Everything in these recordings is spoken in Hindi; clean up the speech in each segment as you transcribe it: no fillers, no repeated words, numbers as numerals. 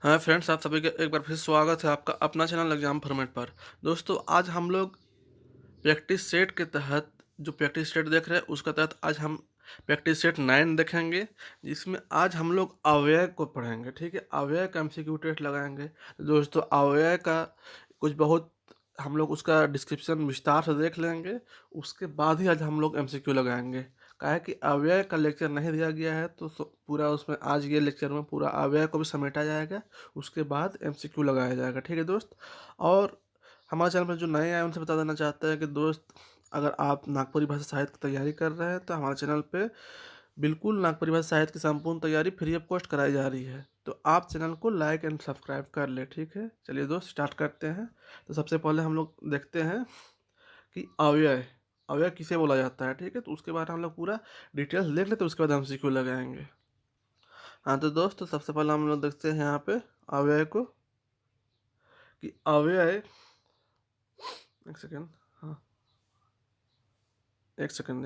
हाँ फ्रेंड्स, आप सभी का एक बार फिर स्वागत है आपका अपना चैनल एग्जाम फॉर्मेट पर। दोस्तों, आज हम लोग प्रैक्टिस सेट के तहत जो प्रैक्टिस सेट देख रहे हैं उसका तहत आज हम प्रैक्टिस सेट 9 देखेंगे, जिसमें आज हम लोग अव्यय को पढ़ेंगे। ठीक है, अव्यय का एमसीक्यू टेस्ट लगाएंगे। तो दोस्तों, अव्यय का कुछ बहुत हम लोग उसका डिस्क्रिप्शन विस्तार से देख लेंगे, उसके बाद ही आज हम लोग एमसीक्यू लगाएंगे। क्या है कि अव्यय का लेक्चर नहीं दिया गया है, तो पूरा उसमें आज ये लेक्चर में पूरा अव्यय को भी समेटा जाएगा, उसके बाद एमसीक्यू लगाया जाएगा। ठीक है दोस्त। और हमारे चैनल पर जो नए आए उनसे बता देना चाहते हैं कि दोस्त, अगर आप नागपुरी भाषा साहित्य की तैयारी कर रहे हैं तो हमारे चैनल पे बिल्कुल नागपुरी भाषा साहित्य की संपूर्ण तैयारी फ्री ऑफ कॉस्ट कराई जा रही है। तो आप चैनल को लाइक एंड सब्सक्राइब कर ले। ठीक है, चलिए दोस्त स्टार्ट करते हैं। तो सबसे पहले हम लोग देखते हैं कि अव्यय अव्यय किसे बोला जाता है। ठीक है, तो उसके बारे में हम लोग पूरा डिटेल्स देख लेते हैं, उसके बाद एमसीक्यू लगाएंगे। हाँ तो दोस्त, तो सबसे पहले हम लोग देखते हैं यहाँ पे अव्यय को, कि अव्यय, एक सेकेंड, हाँ, एक सेकेंड,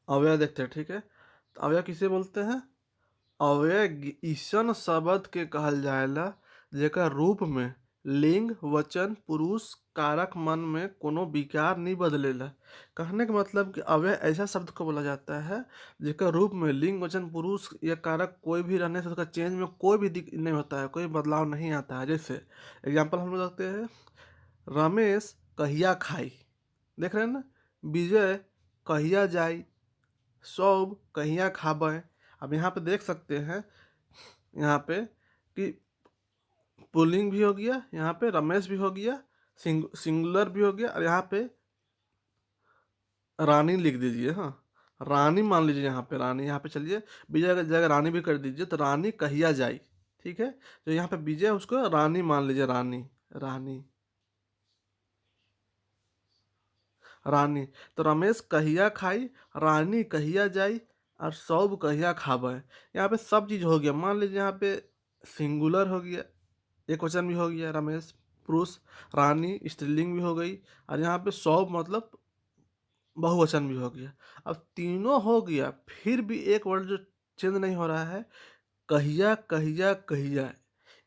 अव्यय देखते हैं। ठीक है, तो अव्यय किसे बोलते हैं? अव्यय ईसन शब्द के कहल जाएला जेकर रूप में लिंग वचन पुरुष कारक मन में कोनो विकार नहीं बदलेला। कहने का मतलब कि अव्यय ऐसा शब्द को बोला जाता है जेकर रूप में लिंग वचन पुरुष या कारक कोई भी रहने से उसका चेंज में कोई भी दिक नहीं होता है, कोई बदलाव नहीं आता है। जैसे एग्जाम्पल हम लोग देखते हैं, रमेश कहिया खाई, देख रहे हैं ना। विजय कहिया जाई, सौब कहिया खाबे। अब यहाँ पे देख सकते हैं, यहाँ पे कि पुल्लिंग भी हो गया, यहाँ पे रमेश भी हो गया, सिंगुलर भी हो गया, और यहाँ पे रानी लिख दीजिए। हाँ, रानी मान लीजिए, यहाँ पे रानी, यहाँ पे चलिए विजय की जगह रानी भी कर दीजिए, तो रानी कहिया जाई। ठीक है, तो यहाँ पे विजय उसको रानी मान लीजिए, रानी रानी रानी। तो रमेश कहिया खाई, रानी कहिया जाई, और सब कहिया खाबे। यहाँ पे सब चीज हो गया। मान लीजिए यहाँ पे सिंगुलर हो गया, एक वचन भी हो गया रमेश पुरुष, रानी स्त्रीलिंग भी हो गई, और यहाँ पे सब मतलब बहुवचन भी हो गया। अब तीनों हो गया, फिर भी एक वर्ड जो चेंज नहीं हो रहा है, कहिया कहिया कहिया।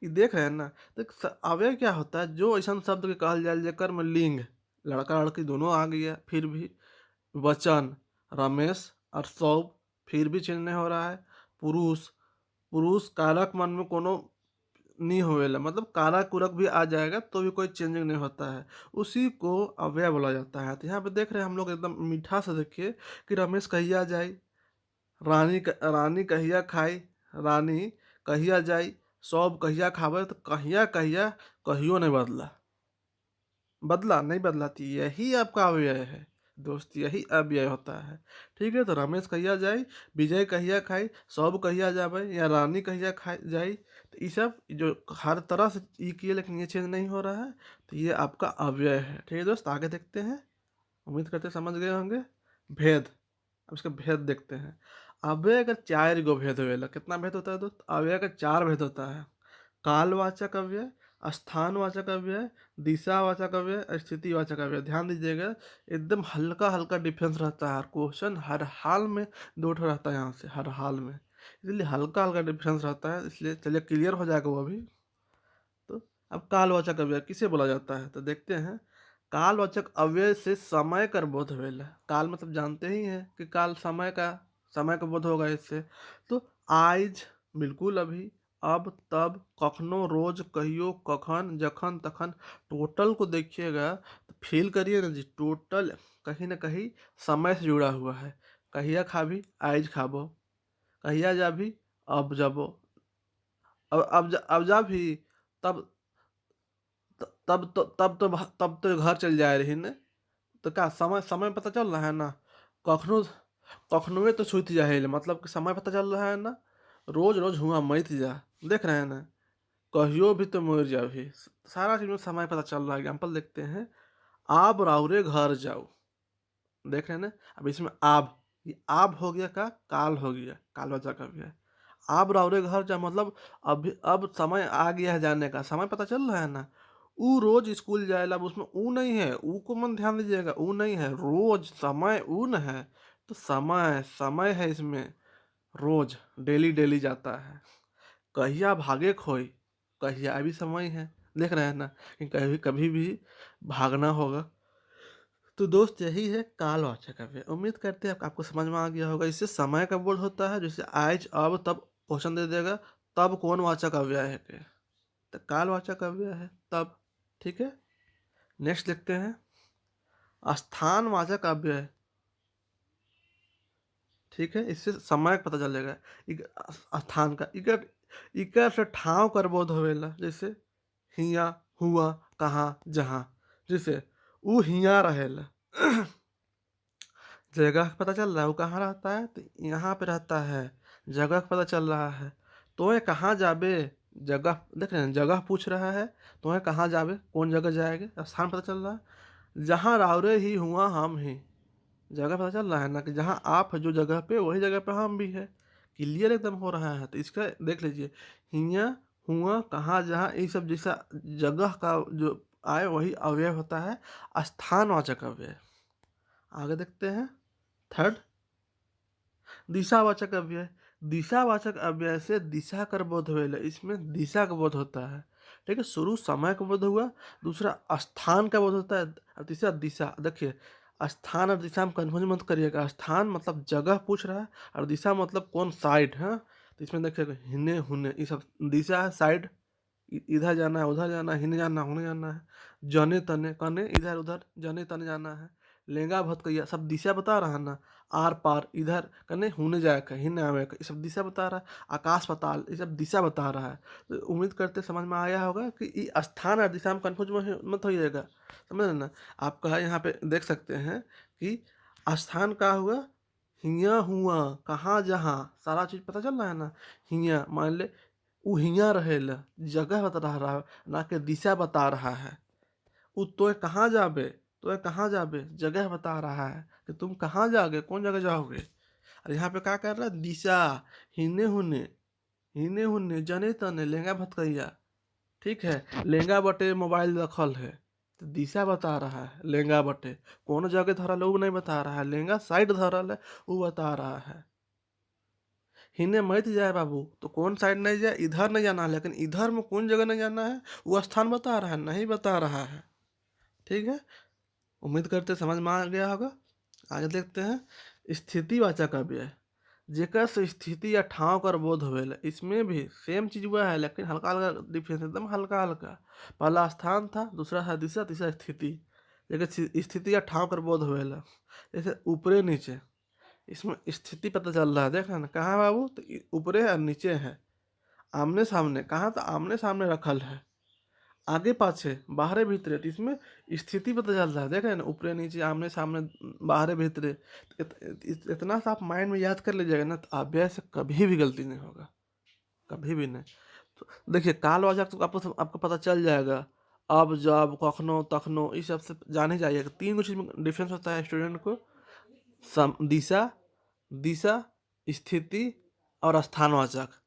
ये देख रहे हैं ना। तो अव्यय क्या होता है? जो ऐसा शब्द के कहल जाए जेकर में लिंग लड़का लड़की दोनों आ गया, फिर भी वचन रमेश और सौब फिर भी चेंज नहीं हो रहा है, पुरुष पुरुष कारक मन में कोनो नहीं होवेला, मतलब कारा कुरक भी आ जाएगा तो भी कोई चेंजिंग नहीं होता है, उसी को अव्यय बोला जाता है। तो यहाँ पे देख रहे हैं हम लोग, एकदम मीठा से देखिए कि रमेश कहिया जाई, रानी कहिया खाई, रानी कहिया जाई, सब कहिया खावे। तो कहिया कहिया कहियो नहीं बदला, बदला नहीं बदला, तो यही आपका अव्यय है दोस्त, यही अव्यय होता है। ठीक है, तो रमेश कहिया जाई, विजय कहिया खाई, सब कहिया जावे, या रानी कहिया खाई जाई, तो ये सब जो हर तरह से ये किए लेकिन ये चेंज नहीं हो रहा है, तो ये आपका अव्यय है। ठीक है दोस्त, आगे देखते हैं। उम्मीद करते समझ गए होंगे। भेद, अब इसका भेद देखते हैं। अव्यय का चार गो भेद होवेला। कितना भेद होता है दोस्त? अव्यय का चार भेद होता है। कालवाचक अव्यय, स्थानवाचक अव्यय, दिशावाचक अव्यय, स्थितिवाचक अव्यय। ध्यान दीजिएगा, एकदम हल्का हल्का डिफरेंस रहता है। क्वेश्चन हर हाल में दो ठो रहता है यहाँ से, हर हाल में, इसलिए हल्का हल्का डिफरेंस रहता है। इसलिए चलिए क्लियर हो जाएगा वो अभी। तो अब कालवाचक अव्यय किसे बोला जाता है, तो देखते हैं। कालवाचक अव्यय से समय कर बोध होवेला। काल मतलब जानते ही हैं कि काल समय का बोध होगा इससे। तो आइज बिल्कुल, अभी, अब, तब, कखनो, रोज, कहियो, कखन, जखन, तखन। टोटल को देखिएगा तो फील करिए ना जी, टोटल कहीं ना कहीं समय से जुड़ा हुआ है। कहिया खाबी, आइज खाबो, कहिया जाबी, अब जाबो, अब जा भी, तब तब तो घर चल जाए रही ने। तो क्या समय समय पता चल रहा है ना। कखनो कखनोवे तो छूट जाए, मतलब कि समय पता चल रहा है ना। रोज रोज हुआ मत जा, देख रहे हैं ना। कहियो भी तो मर जा भी, सारा चीज में समय पता चल रहा है। एग्जाम्पल देखते हैं, आप राउरे घर जाओ, देख रहे हैं ना। अब इसमें आप, ये आप हो गया, का काल हो गया, काल बचा का गया। आप राउरे घर जा मतलब अभी अब समय आ गया है जाने का, समय पता चल रहा है ना। ऊ रोज स्कूल जाएला, अब उसमें ऊ नहीं है, ऊ को मन ध्यान दीजिएगा, ऊ नहीं है, रोज समय ऊ न है। तो समय समय है इसमें, रोज डेली डेली जाता है। कहिया भागे खोई, कहिया भी समय है। देख रहे हैं ना कि कभी कभी भी भागना होगा। तो दोस्त यही है कालवाचक अव्यय। उम्मीद करते हैं आपको समझ में आ गया होगा। इससे समय का बोध होता है, जैसे आज अब तब क्वेश्चन दे देगा, तब कौन वाचक अव्यय है के, तो कालवाचक अव्यय है तब। ठीक है, नेक्स्ट देखते हैं स्थानवाचक अव्यय। ठीक है, इससे समय का पता चलेगा। स्थान का इकर इकर से ठाव कर बोध होवेला, जैसे हिया, हुआ, कहाँ, जहाँ। जैसे ऊ हिया रहेला जगह का पता चल रहा है वो कहाँ रहता है, तो यहाँ पे रहता है। जगह का पता चल रहा है, तो ये कहाँ जाबे, जगह देख रहे हैं, जगह पूछ रहा है, तो ये कहाँ जाबे, कौन जगह जाएंगे, स्थान पता चल रहा है। जहाँ रावरे ही हुआ हम ही, जगह पता चल रहा है ना, कि जहाँ आप है जो जगह पे, वही जगह पे हम भी है। क्लियर एकदम हो रहा है। तो इसका देख लीजिए, हिया, हुआ, कहाँ, जहाँ, ये सब जैसा जगह का जो आए वही अव्यय होता है स्थानवाचक अव्यय। आगे देखते हैं थर्ड, दिशावाचक अव्यय। दिशावाचक अव्यय से दिशा कर बोध होवेला, इसमें दिशा का बोध होता है। ठीक है, शुरू समय का बोध हुआ, दूसरा स्थान का बोध होता है, और तीसरा दिशा। देखिए, स्थान और दिशा में कन्फ्यूज मत करिएगा। स्थान मतलब जगह पूछ रहा है, और दिशा मतलब कौन साइड है। तो इसमें देखिएगा हिने हुने, ये सब दिशा है, साइड, इधर जाना है, उधर जाना है, हिने जाना है, हुने जाना है। जने तने कने, इधर उधर, जने तने जाना है। लेंगा भटकैया, सब दिशा बता रहा है ना। आर पार, इधर कने हुने जाएगा, हिने आवेगा, ये सब दिशा बता रहा है। आकाश पाताल, ये सब दिशा बता रहा है। तो उम्मीद करते समझ में आया होगा कि ये स्थान और दिशा में कन्फ्यूज मत होइएगा। समझ रहे ना। आपका यहाँ पे देख सकते हैं कि स्थान का हुआ, हिया, हुआ, कहाँ, जहाँ, सारा चीज पता चल रहा है ना। हिया मान ले, उ हिया रहेला, जगह बता रहा है, ना कि दिशा बता रहा है। उ तो कहाँ जाबे, तो कहाँ जाबे, जगह बता रहा है कि तुम कहाँ जाओगे, कौन जगह जाओगे। और यहाँ पे क्या कर रहा है, दिशा, हिने हुने, हिने हुने, जने तने, लेंगा भटकैया। ठीक है, लेंगा बटे मोबाइल रखल है, तो दिशा बता रहा है। लेंगा बटे कौन जगह धरल है वो नहीं बता रहा है, लेंगा साइड धरल है वो बता रहा है। हिने मत जाए बाबू, तो कौन साइड नहीं जाए, इधर नहीं जाना है, लेकिन इधर में कौन जगह नहीं जाना है वो स्थान बता रहा है, नहीं बता रहा है। ठीक है, उम्मीद करते समझ में आ गया होगा। आगे देखते हैं स्थितिवाचक अव्यय। जेकर से स्थिति या ठाव कर बोध होवेला, इसमें भी सेम चीज हुआ है, लेकिन हल्का हल्का डिफरेंस, एकदम हल्का हल्का। पहला स्थान था, दूसरा था दिशा, तीसरा स्थिति। लेकिन स्थिति या ठाव कर बोध होवेला, जैसे ऊपरे नीचे, इसमें स्थिति पता चल रहा है। देख रहे हैं ना, कहाँ बाबू, तो ऊपरे और नीचे है। आमने सामने, कहाँ, तो आमने सामने रखल है। आगे पाछे, बाहरे भीतरे, तो इसमें स्थिति पता चल रहा है। देख रहे हैं ना, ऊपरे नीचे, आमने सामने, बाहरे भीतरे। इतना सा आप माइंड में याद कर लीजिएगा ना, तो अभ्यास से कभी भी गलती नहीं होगा, कभी भी नहीं। तो देखिए, कालवाचक तो आपको पता चल जाएगा। अब, जब, कखनो, तखनो, इस सब से जान ही जाइएगा। तीन कुछ चीज में डिफरेंस होता है स्टूडेंट को। दिशा, दिशा, स्थिति और स्थानवाचक।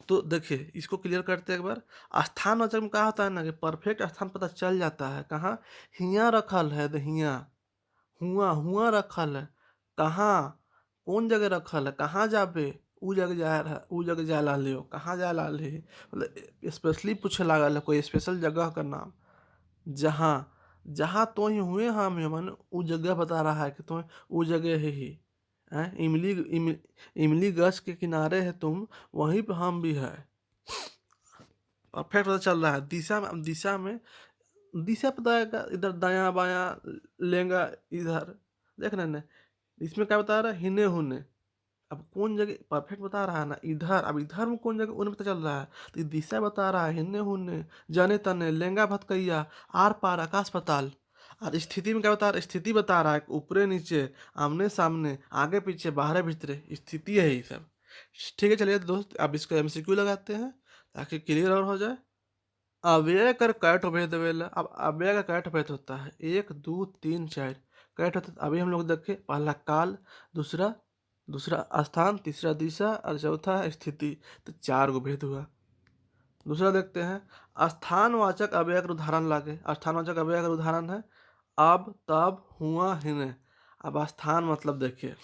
तो देखिए, इसको क्लियर करते हैं एक बार। स्थानवाचक में क्या होता है ना, कि परफेक्ट स्थान पता चल जाता है। कहाँ, हिया रखल है, तो हिया, हुआ, हुआ रखल है, कहाँ, कौन जगह रखल है, कहाँ जाबे, उ जगह जा रहा, उ जगह जा ला ले, कहाँ जा ला ले, मतलब स्पेशली पूछे लागल है कोई स्पेशल जगह का नाम। जहाँ, जहाँ तो ही हुए हम ही, माने उ जगह बता रहा है कि तो उ जगह है ही। इमली गछ के किनारे है तुम, वहीं पे हम भी है। परफेक्ट पता चल रहा है। दिशा में दिशा पता है इधर दायां बायां, लेंगा, इधर। देख रहे हैं ना, इसमें क्या बता रहा है, हिने हुने। अब कौन जगह परफेक्ट बता रहा है ना, इधर। अब इधर में कौन जगह उन्हें पता चल रहा है, तो दिशा बता रहा है, हिने हुने, जने तने, लेंगा भटकैया, आर पार, आकाश पाताल। और स्थिति में क्या बता रहा है, स्थिति बता रहा है ऊपरे नीचे, आमने सामने, आगे पीछे, बाहर भीतरे, स्थिति है ये सब। ठीक है, चलिए दोस्त, अब इसको एमसीक्यू लगाते हैं ताकि क्लियर और हो जाए। अव्यय कर कैट भेद देवेला। अब अव्यय का कैट भेद होता है, 1 2 3 4 कैट होता है। अभी हम लोग देखे, पहला काल, दूसरा दूसरा स्थान, तीसरा दिशा और चौथा स्थिति। तो 4 गो भेद हुआ। दूसरा देखते हैं स्थानवाचक अव्यय का उदाहरण लागे। स्थानवाचक अव्यय का उदाहरण है अब, तब, हुआ, हिने। अब स्थान मतलब देखिए,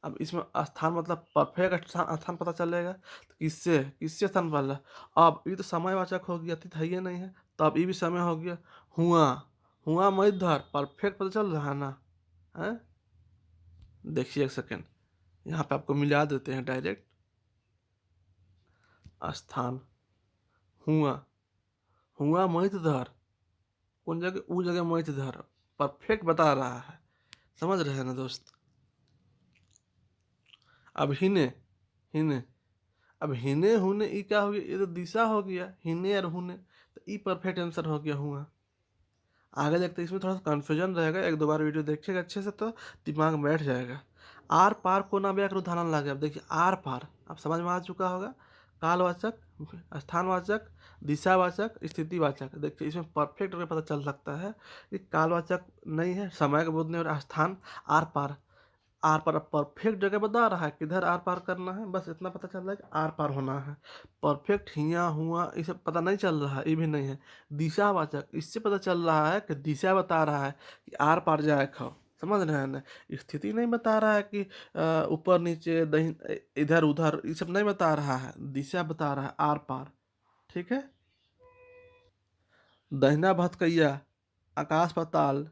अब इसमें स्थान मतलब परफेक्ट स्थान पता चलेगा, तो किससे किससे स्थान वाला। अब ये तो समयवाचक हो गया, अतीत है ये नहीं है, तो अब ये भी समय हो गया। हुआ, हुआ मैं इधर, परफेक्ट पता चल रहा है ना, है। देखिए एक सेकेंड, यहाँ पे आपको मिला देते हैं डायरेक्ट। स्थान, हुआ, हुआ मैं इधर, कौन जगह, वो जगह मैं इधर, परफेक्ट बता रहा है। समझ रहे हैं ना दोस्त। अब हिने, हिने, अब हिने हुने ई क्या हो गया, ये तो दिशा हो गया, हिने और हुने, तो ई परफेक्ट आंसर हो गया हुआ। आगे देखते हैं, इसमें थोड़ा सा कन्फ्यूजन रहेगा, एक दो बार वीडियो देखिएगा अच्छे से तो दिमाग में बैठ जाएगा। आर पार को ना व्याकृत उदाहरण लगे। अब देखिए आर पार अब समझ में आ चुका होगा। कालवाचक, स्थानवाचक, दिशावाचक, स्थितिवाचक। देखिए इसमें परफेक्ट करके पता चल सकता है कि कालवाचक नहीं है, समय का बोध नहीं, और स्थान आर पार। आर पार परफेक्ट जगह बता रहा है, किधर आर पार करना है, बस इतना पता चल रहा है कि आर पार होना है। परफेक्ट हिया हुआ ये सब पता नहीं चल रहा है, ये भी नहीं है। दिशावाचक, इससे पता चल रहा है कि दिशा बता रहा है कि आर पार जाए खाओ। समझ रहे हैं ना। स्थिति नहीं बता रहा है कि ऊपर नीचे दही इधर उधर, ये सब नहीं बता रहा है, दिशा बता रहा है आर पार। ठीक है। दहिना भटकैया, आकाश पाताल,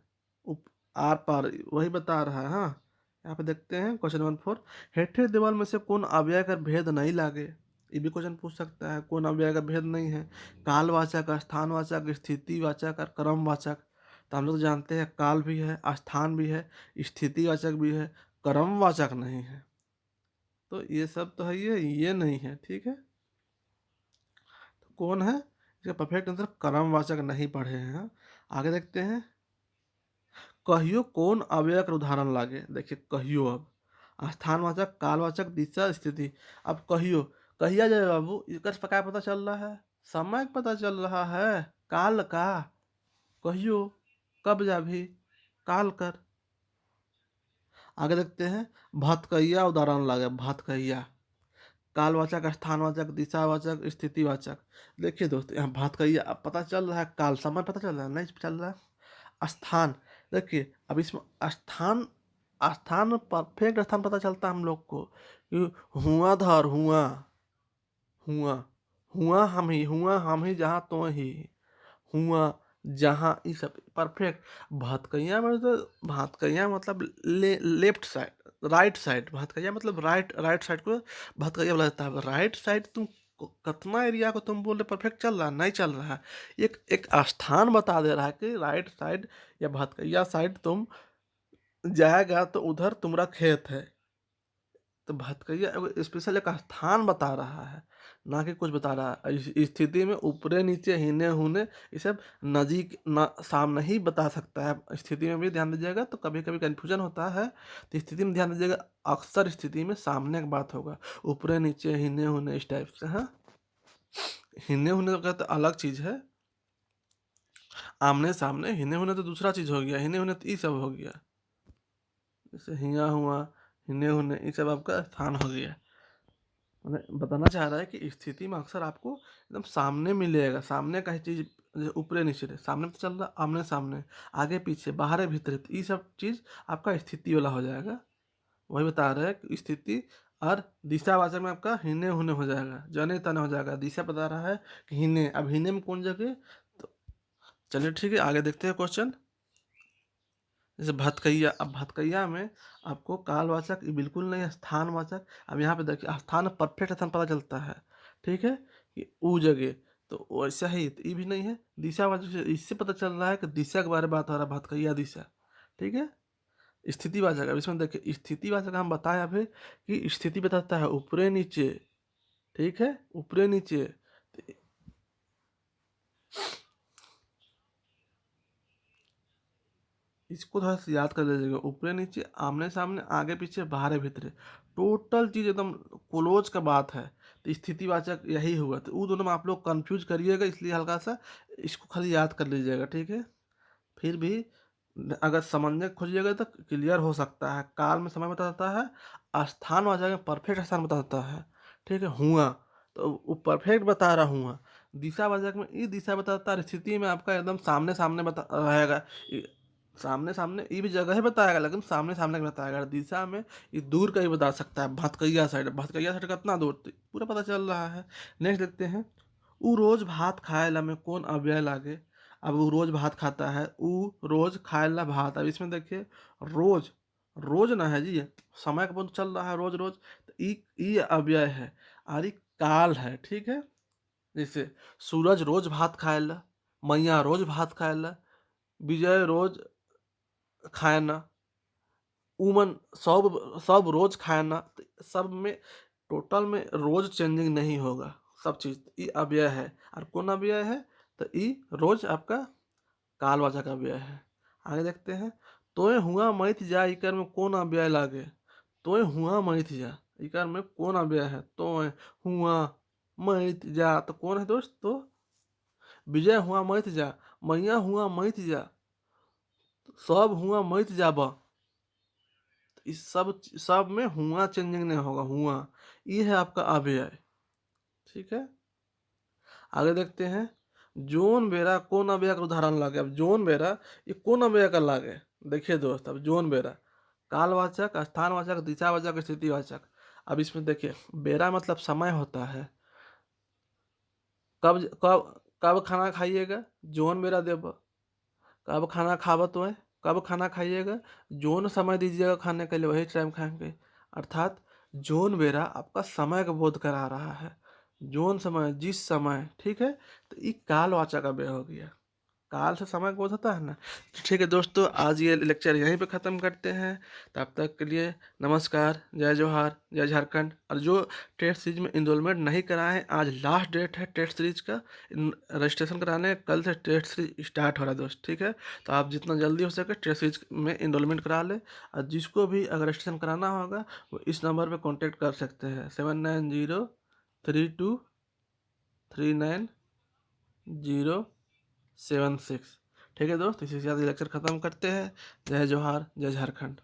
उप आर पार, वही बता रहा है। हाँ, यहाँ पे देखते हैं क्वेश्चन नंबर 4। हेठे देवल में से कौन अव्यय का भेद नहीं लागे। ये भी क्वेश्चन पूछ सकता है, कौन अव्यय का भेद नहीं है। कालवाचक, स्थानवाचक, स्थितिवाचक और क्रमवाचक। तो हम लोग जानते हैं काल भी है, स्थान भी है, स्थितिवाचक भी है, क्रमवाचक नहीं है। तो ये सब तो है, ये नहीं है। ठीक है, तो कौन है इसका परफेक्ट आंसर, क्रमवाचक नहीं पढ़े हैं। हाँ? आगे देखते हैं। कहियो कौन अव्यय का उदाहरण लागे। देखिए कहियो, अब स्थानवाचक, कालवाचक, दिशा, स्थिति। अब कहियो, कहिया जाए बाबू, इसका क्या पता चल रहा है, समय का पता चल रहा है, काल का। कहियो कब जा भी, काल कर। आगे देखते हैं। भतकैया उदाहरण लागे। भतकैया कालवाचक, स्थानवाचक, दिशावाचक, स्थितिवाचक। देखिए दोस्त, यहाँ भतकैया अब पता चल रहा है, काल समय पता चल रहा है, नहीं चल रहा है। स्थान, देखिए अब इसमें स्थान, स्थान परफेक्ट स्थान पता चलता है हम लोग को कि हुआ धर, हुआ, हुआ, हुआ हम ही जहाँ तो ही, हुआ जहाँ, ये सब परफेक्ट। भतकैया में तो, भतकैया मतलब लेफ्ट साइड, राइट साइड। भतकैया मतलब राइट साइड को भतकैया बोला जाता है। राइट साइड तुम कितना एरिया को तुम बोल रहे परफेक्ट चल रहा है, नहीं चल रहा है। एक एक स्थान बता दे रहा है कि राइट साइड या भतकैया साइड तुम जाएगा तो उधर तुम्हारा खेत है। तो भटकैया स्पेशल एक स्थान बता रहा है, ना कि कुछ बता रहा है। इस स्थिति में ऊपरे नीचे, हिने हुने, ये सब नजीक न सामने ही बता सकता है। स्थिति में भी ध्यान दीजिएगा, तो कभी कभी कन्फ्यूजन होता है, तो स्थिति में ध्यान दीजिएगा, अक्सर स्थिति में सामने की बात होगा, ऊपरे नीचे, हिने हुने, इस टाइप से। हाँ, हिने हुने का तो अलग चीज है, आमने सामने। हिने हुने तो दूसरा चीज हो गया, हिने हुने तो ये सब हो गया, जैसे हिया हुआ, हिने हुने, ये सब आपका स्थान हो गया। मैंने बताना चाह रहा है कि स्थिति में अक्सर आपको एकदम सामने मिलेगा, सामने का ही चीज, ऊपरे नीचे रहे, सामने तो चल रहा, आमने सामने, आगे पीछे, बाहर भीतर, तो ये सब चीज आपका स्थिति वाला हो जाएगा। वही बता रहे हैं कि स्थिति और दिशावाचक में आपका हिने हुने हो जाएगा, जने तने हो जाएगा। दिशा बता रहा है कि हिने, अब हिने में कौन जगह, तो चलिए ठीक है, आगे देखते हैं क्वेश्चन। जैसे भतकैया, अब भतकैया में आपको कालवाचक ये बिल्कुल नहीं है, स्थानवाचक। अब यहाँ पे देखिए, स्थान परफेक्ट स्थान पता चलता है, ठीक है, कि वो जगह, तो वैसा ही तो ये भी नहीं है। दिशावाचक से इससे पता चल रहा है कि दिशा के बारे में बात हो रहा है, भतकैया दिशा। ठीक है। स्थितिवाचक, अब इसमें देखिए स्थितिवाचक हम बताए अभी कि स्थिति बताता है ऊपरे नीचे, ठीक है, ऊपरे नीचे। इसको थोड़ा सा याद कर लीजिएगा, ऊपरे नीचे, आमने सामने, आगे पीछे, बाहर भीतरे, टोटल चीज एकदम क्लोज का बात है। तो स्थितिवाचक यही हुआ, तो वो दोनों में आप लोग कंफ्यूज करिएगा, इसलिए हल्का सा इसको खाली याद कर लीजिएगा। ठीक है, फिर भी अगर समझने खोजिएगा तो क्लियर हो सकता है। काल में समय बताता है, स्थान वाचक में परफेक्ट स्थान बताता है। ठीक है, हुआ तो वो परफेक्ट बता रहा हुआ। दिशा वाचक में ये दिशा बताता है, स्थिति में आपका एकदम सामने सामने बता रहेगा। सामने सामने ये भी जगह ही बताएगा, लेकिन सामने सामने का बताएगा। दिशा में ये दूर का ही बता सकता है, भटकैया साइड कितना दूर पूरा पता चल रहा है। नेक्स्ट देखते हैं, ऊ रोज भात खाएला में कौन अव्यय लागे। अब वो रोज भात खाता है, ऊ रोज खाएला भात। अब इसमें देखिए रोज, रोज ना है जी, समय का बंद चल रहा है, रोज रोज, तो ई अव्यय है और ई काल है, ठीक है। जैसे सूरज रोज भात खाएला, मैया रोज भात खाएला, विजय रोज खाना, उमन सब सब रोज खाना, तो सब में टोटल में रोज चेंजिंग नहीं होगा, सब चीज ई अव्यय है। और कौन अव्यय है, तो ई रोज आपका कालवाचक अव्यय है। आगे देखते हैं, तोय हुआ मैथ जा इकर में कौन अव्यय लागे। तोय हुआ मैथ जा इकर में कौन अव्यय है, तोय हुआ मैथ जा, तो कौन है दोस्त, तो विजय हुआ मैथ जा, मैया हुआ मैथ जा, सब हुआ मैथ जाबा, इस सब में हुआ चेंजिंग नहीं होगा, हुआ ये है आपका अव्यय, ठीक है। आगे देखते हैं, जोन बेरा कौन अव्यय का उदाहरण लागे। अब जोन बेरा ये कौन अव्यय का लागे, देखिए दोस्त। अब जोन बेरा कालवाचक, स्थानवाचक, दिशावाचक, स्थितिवाचक। अब इसमें देखिए बेरा मतलब समय होता है, कब कब कब खाना खाइएगा, जोन बेरा देब। कब खाना खाबत तो है, कब खाना खाइएगा, जोन समय दीजिएगा खाने के लिए वही टाइम खाएंगे। अर्थात जोन बेरा आपका समय का बोध करा रहा है, जोन समय जिस समय, ठीक है। तो ये कालवाचक अव्यय हो गया, काल से समय का बोध होता है ना। तो ठीक है दोस्तों, आज ये लेक्चर यहीं पे ख़त्म करते हैं। तब तक के लिए नमस्कार, जय जोहार, जय झारखंड। और जो टेस्ट सीरीज में इनरोलमेंट नहीं कराए हैं, आज लास्ट डेट है टेस्ट सीरीज का रजिस्ट्रेशन कराने। कल से टेस्ट सीरीज स्टार्ट हो रहा है दोस्त, ठीक है। तो आप जितना जल्दी हो सके टेस्ट सीरीज में इनरोलमेंट करा ले। और जिसको भी अगर रजिस्ट्रेशन कराना होगा वो इस नंबर पर कॉन्टेक्ट कर सकते हैं, 7903239076। ठीक है दोस्त, इसी के साथ लेक्चर खत्म करते हैं। जय जोहार, जय झारखंड।